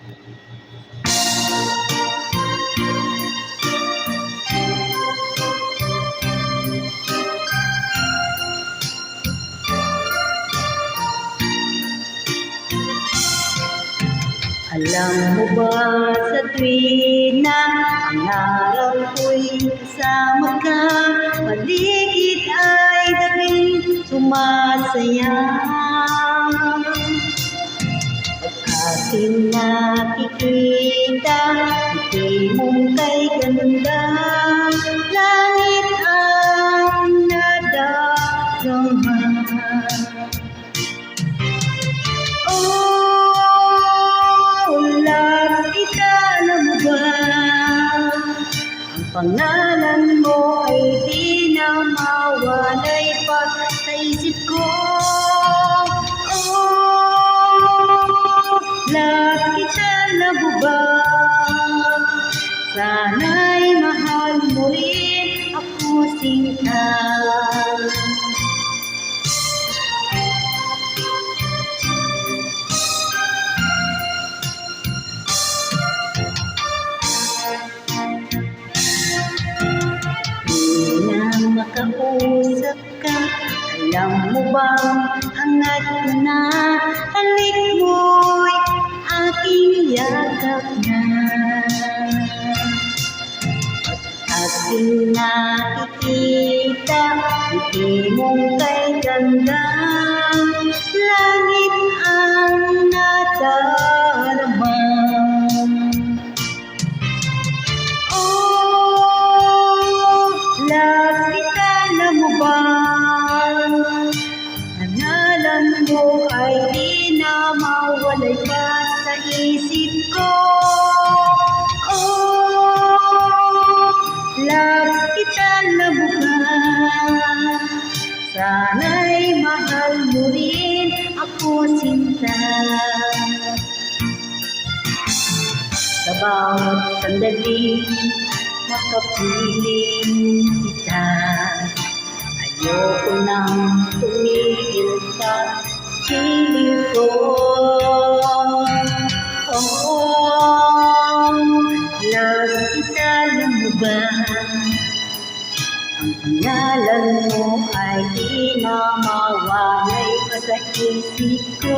Alam mo ba sa tuwina, pangarap ko'y kasama ka, paligid ay daging sumasaya. Pag aking nakikita, ngiti mong kay ganda, langit ang nadarama. Pangalan mo ay di na mawalay pa sa isip ko. Love kita na ba? Sana'y mahal mo rin ako sinta. Makausap ka, alam mo bang hangad ko na, halik mo'y aking yakap na. At aking nakikita, ngiti mong kay ganda, langit ang nadarama. Pangalan mo ay di na mawalay pa sa isip ko. Love kita na ba? Sana'y mahal mo rin ako sinta. Sa bawat sandali, makapiling kita. Ayoko nang tumigil sa piling ko. Love kita na ba? Ang pangalan mo ay di na mawalay pa sa isip ko.